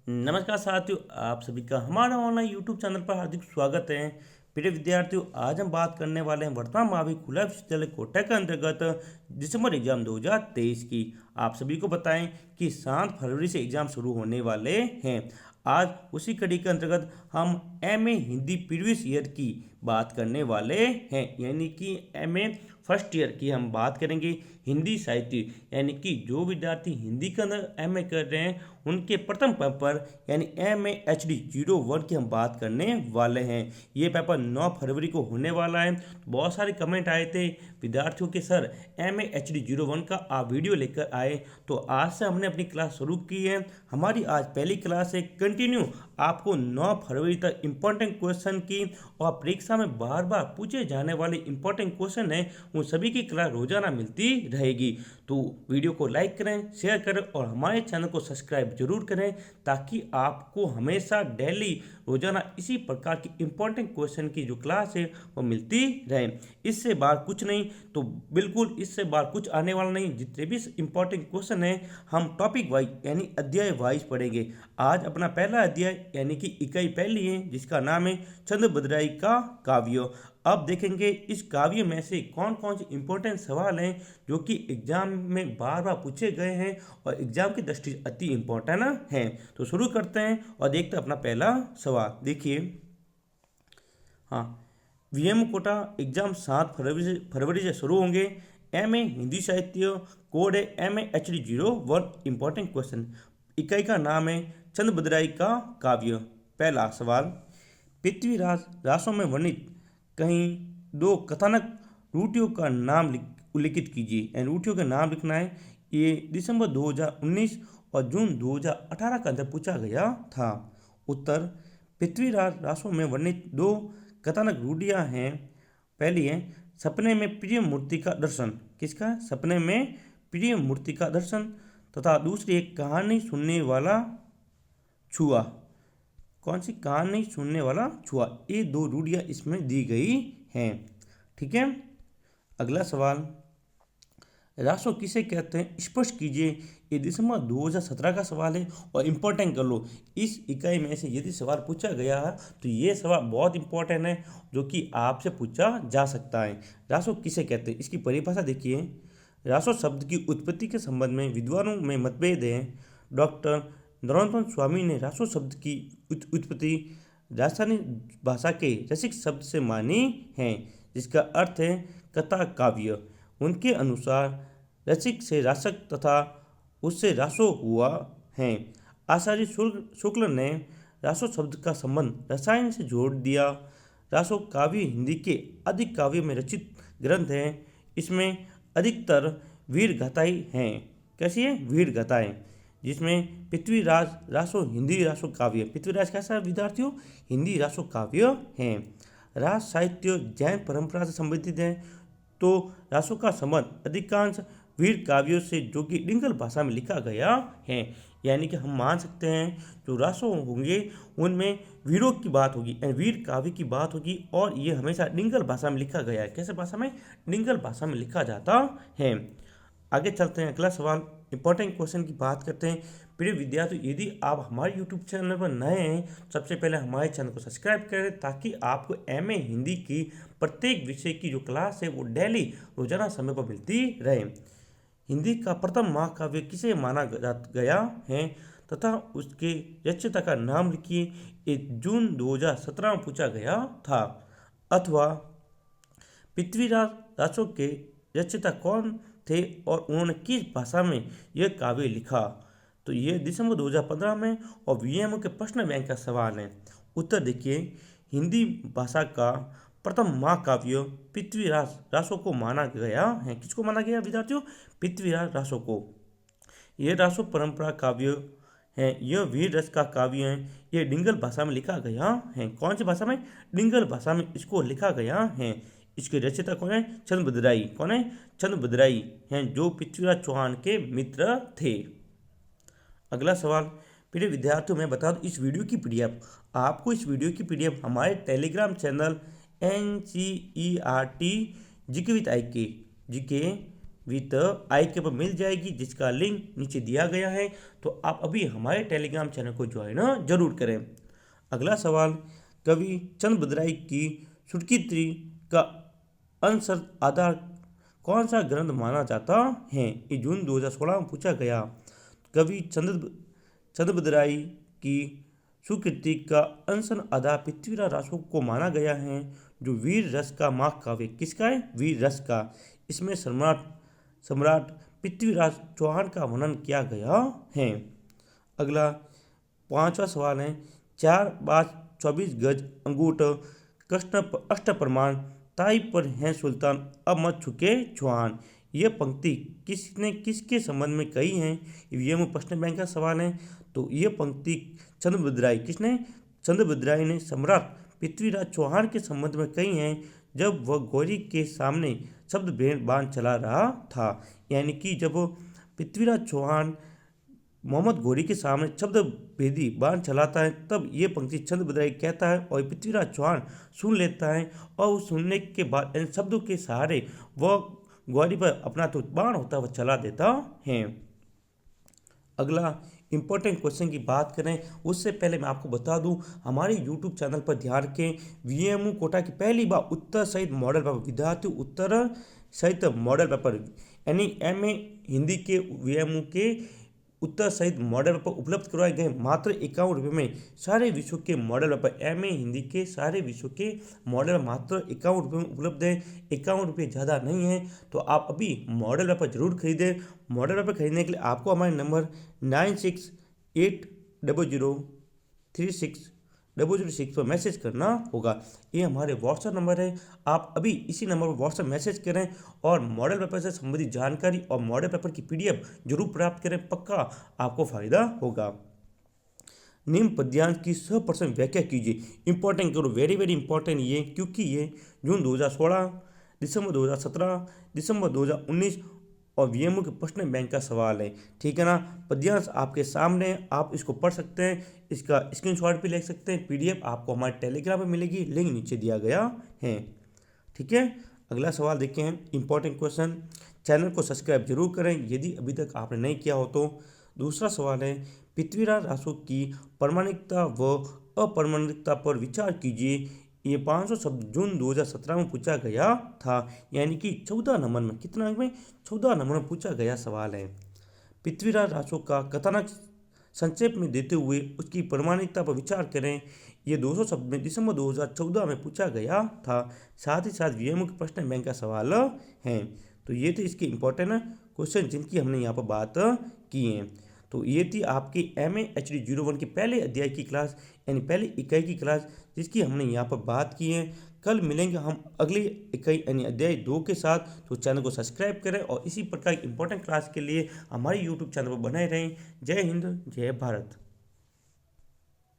नमस्कार साथियों, आप सभी का हमारा ऑनलाइन यूट्यूब चैनल पर हार्दिक स्वागत है। प्रिय विद्यार्थियों, आज हम बात करने वाले हैं वर्तमान महाविद्यालय खुला विश्वविद्यालय कोटा के अंतर्गत दिसंबर एग्जाम 2023 की। आप सभी को बताएं कि 7 फरवरी से एग्जाम शुरू होने वाले हैं। आज उसी कड़ी के अंतर्गत हम एमए हिंदी प्रीवियस ईयर की बात करने वाले हैं, यानी कि एमए फर्स्ट ईयर की हम बात करेंगे। हिंदी साहित्य यानी कि जो विद्यार्थी हिंदी के अंदर एमए कर रहे हैं उनके प्रथम पेपर यानी MAHD 01 की हम बात करने वाले हैं। ये पेपर 9 फरवरी को होने वाला है। बहुत सारे कमेंट आए थे विद्यार्थियों के, सर MAHD 01 का आप वीडियो लेकर आए। तो आज से हमने अपनी क्लास शुरू की है। हमारी आज पहली क्लास है कंटिन्यू आपको 9 फरवरी तक इम्पोर्टेंट क्वेश्चन की और परीक्षा में बार बार पूछे जाने वाले इम्पोर्टेंट क्वेश्चन है उन सभी की क्लास रोजाना मिलती रहेगी। तो वीडियो को लाइक करें, शेयर करें और हमारे चैनल को सब्सक्राइब जरूर करें ताकि आपको हमेशा डेली रोजाना इसी प्रकार की इम्पोर्टेंट क्वेश्चन की जो क्लास है वो मिलती रहे। इससे बाहर कुछ नहीं, तो बिल्कुल इससे बाहर कुछ आने वाला नहीं। जितने भी इम्पोर्टेंट क्वेश्चन है हम टॉपिक वाइज यानी अध्याय वाइज पढ़ेंगे। आज अपना पहला अध्याय यानी कि इकाई पहली है जिसका नाम है चंद बदराई का काव्य। अब देखेंगे इस काव्य में से कौन कौन से इंपॉर्टेंट सवाल हैं जो कि एग्जाम में बार बार पूछे गए हैं और एग्जाम की दृष्टि से अति इम्पोर्टेंट हैं। तो शुरू करते हैं और देखते हैं अपना पहला सवाल। देखिए, हाँ, VM कोटा एग्जाम 7 फरवरी से शुरू होंगे। MA हिंदी साहित्य कोड है MAHD 01। इंपॉर्टेंट क्वेश्चन, इकाई का नाम है चंद बदराई का काव्य। पहला सवाल, पृथ्वीराज रासों में वर्णित कहीं दो कथानक रूटियों का नाम उल्लिखित कीजिए। एंड रूटियों का नाम लिखना है। ये दिसंबर 2019 और जून 2018 का अंदर पूछा गया था। उत्तर, पृथ्वीराज रासों में वर्णित दो कथानक रूढ़ियाँ हैं। पहली है सपने में प्रिय मूर्ति का दर्शन। किसका? सपने में प्रिय मूर्ति का दर्शन। तथा दूसरी एक कहानी सुनने वाला छुआ। कौन सी? कहानी सुनने वाला छुआ। ये दो रूढ़ियाँ इसमें दी गई हैं। ठीक है। अगला सवाल, रासो किसे कहते हैं स्पष्ट कीजिए। ये दिसंबर 2017 का सवाल है और इम्पोर्टेंट कर लो। इस इकाई में से यदि सवाल पूछा गया है तो ये सवाल बहुत इंपॉर्टेंट है जो कि आपसे पूछा जा सकता है। रासो किसे कहते हैं, इसकी परिभाषा देखिए। रासो शब्द की उत्पत्ति के संबंध में विद्वानों में मतभेद है। डॉक्टर नरोत्तम स्वामी ने रासो शब्द की उत्पत्ति राजस्थानी भाषा के रसिक शब्द से मानी है जिसका अर्थ है कथा काव्य। उनके अनुसार रसिक से रासक तथा उससे रासो हुआ है। आचार्य शुक्ल ने रासो शब्द का संबंध रसायन से जोड़ दिया। रासो काव्य हिंदी के अधिक काव्य में रचित ग्रंथ है। इसमें अधिकतर वीर गाथाएं हैं। कैसी है? वीर गाथाएं, जिसमें पृथ्वीराज रासो हिंदी रासो काव्य। पृथ्वीराज कैसा है विद्यार्थियों? हिंदी रासो काव्य हैं। रास साहित्य जैन परंपरा से संबंधित है। तो रासो का संबंध अधिकांश वीर काव्यों से जो कि डिंगल भाषा में लिखा गया है। यानी कि हम मान सकते हैं जो रासो होंगे उनमें वीरों की बात होगी, वीर काव्य की बात होगी और ये हमेशा डिंगल भाषा में लिखा गया है। कैसे भाषा में? डिंगल भाषा में लिखा जाता है। आगे चलते हैं, अगला सवाल इंपॉर्टेंट क्वेश्चन की बात करते हैं। प्रिय विद्यार्थी, यदि आप हमारे यूट्यूब चैनल पर नए हैं सबसे पहले हमारे चैनल को सब्सक्राइब करें ताकि आपको MA हिंदी की प्रत्येक विषय की जो क्लास है वो डेली रोजाना समय पर मिलती रहे। हिंदी का प्रथम महाकाव्य किसे माना गया है तथा उसके रचयिता का नाम लिखिए। ये जून 2017 में पूछा गया था। अथवा पृथ्वीराज रासो के रचयिता कौन थे और उन्होंने किस भाषा में यह काव्य लिखा? तो ये दिसंबर 2015 में और VMO के प्रश्न बैंक का सवाल है। उत्तर देखिए, हिंदी भाषा का प्रथम महाकाव्य पृथ्वीराज रासो को माना गया है। किसको माना गया विद्यार्थियों? पृथ्वीराज रासो को। यह रासो परंपरा काव्य है। यह वीर रस का काव्य है। यह डिंगल भाषा में लिखा गया है। कौन सी भाषा में? डिंगल भाषा में इसको लिखा गया है। इसके रचयिता कौन है? चंद बदराई। कौन है? चंद बदराई हैं जो पृथ्वीराज चौहान के मित्र थे। अगला सवाल, प्रिय विद्यार्थियों मैं बता दूं इस वीडियो की PDF आपको इस वीडियो की PDF हमारे Telegram channel NCERT GK with IK GK with I के पर मिल जाएगी, जिसका लिंक नीचे दिया गया है। तो आप अभी हमारे टेलीग्राम चैनल को ज्वाइन जरूर करें। अगला सवाल, कवि चंद बदराई की सुर्खित्री का अंशर आधार कौन सा ग्रंथ माना जाता है? ये जून 2016 में पूछा गया। कवि चंद बदराई की सुकृति का अंशन आधार पृथ्वीराज रासो को माना गया है, जो वीर रस का महाकाव्य किसका है? वीर रस का। इसमें सम्राट पृथ्वीराज चौहान का वर्णन किया गया है। अगला 5वां सवाल है, 4 बाज 24 गज अंगूठ कृष्ण अष्ट प्रमाण ताई पर हैं सुल्तान अब मत झुके चौहान। यह पंक्ति किसने किसके संबंध में कही है? ये प्रश्न बैंक का सवाल है। तो यह पंक्ति किसने? चंद्र बदराई ने सम्राट पृथ्वीराज चौहान के संबंध में कही है, जब वह गौरी के सामने शब्द भेद बाण चला रहा था। यानी कि जब पृथ्वीराज चौहान मोहम्मद घोरी के सामने शब्द भेदी बाण चलाता है, तब ये पंक्ति चंद बदराई कहता है और पृथ्वीराज चौहान सुन लेता है, और उस सुनने के बाद इन शब्दों के सहारे वह ग्वारी पर अपना तो बाण होता है वह चला देता है। अगला इंपॉर्टेंट क्वेश्चन की बात करें, उससे पहले मैं आपको बता दूं, हमारे यूट्यूब चैनल पर ध्यान रखें, वीएमओ कोटा की पहली बार उत्तर सहित मॉडल पेपर विद्यार्थी उत्तर सहित मॉडल पेपर यानी एमए हिंदी के वीएमओ के उत्तर सहित मॉडल पेपर उपलब्ध करवाए गए मात्र 51 रुपये में। सारे विषयों के मॉडल पेपर एमए हिंदी के सारे विषयों के मॉडल मात्र 51 रुपये में उपलब्ध है। 51 रुपये ज़्यादा नहीं है, तो आप अभी मॉडल पेपर जरूर खरीदें। मॉडल पेपर खरीदने के लिए आपको हमारे नंबर 9680036006 पर मैसेज करना होगा। ये हमारे व्हाट्सएप नंबर है, आप अभी इसी नंबर पर व्हाट्सएप मैसेज करें और मॉडल पेपर से संबंधित जानकारी और मॉडल पेपर की पीडीएफ जरूर प्राप्त करें, पक्का आपको फायदा होगा। निम्न पद्यांश की 100% व्याख्या कीजिए। इंपॉर्टेंट करो, वेरी वेरी इंपॉर्टेंट ये, क्योंकि ये जून 2016, दिसंबर 2017, दिसंबर 2019 और वीएमओ के प्रश्न बैंक का सवाल है। ठीक है ना, पद्यांश आपके सामने, आप इसको पढ़ सकते हैं, इसका स्क्रीनशॉट भी ले सकते हैं। पीडीएफ आपको हमारे टेलीग्राम में मिलेगी, लिंक नीचे दिया गया है। ठीक है, अगला सवाल देखते हैं, इंपॉर्टेंट क्वेश्चन। चैनल को सब्सक्राइब जरूर करें यदि अभी तक आपने नहीं किया हो तो। दूसरा सवाल है, पृथ्वीराज रासो की प्रामाणिकता व अप्रामाणिकता पर विचार कीजिए। ये 500 शब्द जून 2017 में पूछा गया था, यानी कि 14 नंबर में, कितना अंक में? 14 नंबर में पूछा गया सवाल है। पृथ्वीराज रासो का कथानक संक्षेप में देते हुए उसकी प्रामाणिकता पर विचार करें। ये 200 शब्द में दिसंबर 2014 में पूछा गया था। साथ ही साथ वीएमओ के प्रश्न बैंक का सवाल है। तो ये थे इसके इंपॉर्टेंट क्वेश्चन जिनकी हमने यहाँ पर बात की है। तो ये थी आपकी MAHD 01 के पहले अध्याय की क्लास, यानी पहली इकाई की क्लास, जिसकी हमने यहाँ पर बात की है। कल मिलेंगे हम अगली इकाई यानी अध्याय 2 के साथ। तो चैनल को सब्सक्राइब करें और इसी प्रकार की इंपॉर्टेंट क्लास के लिए हमारे यूट्यूब चैनल पर बने रहें। जय हिंद, जय भारत।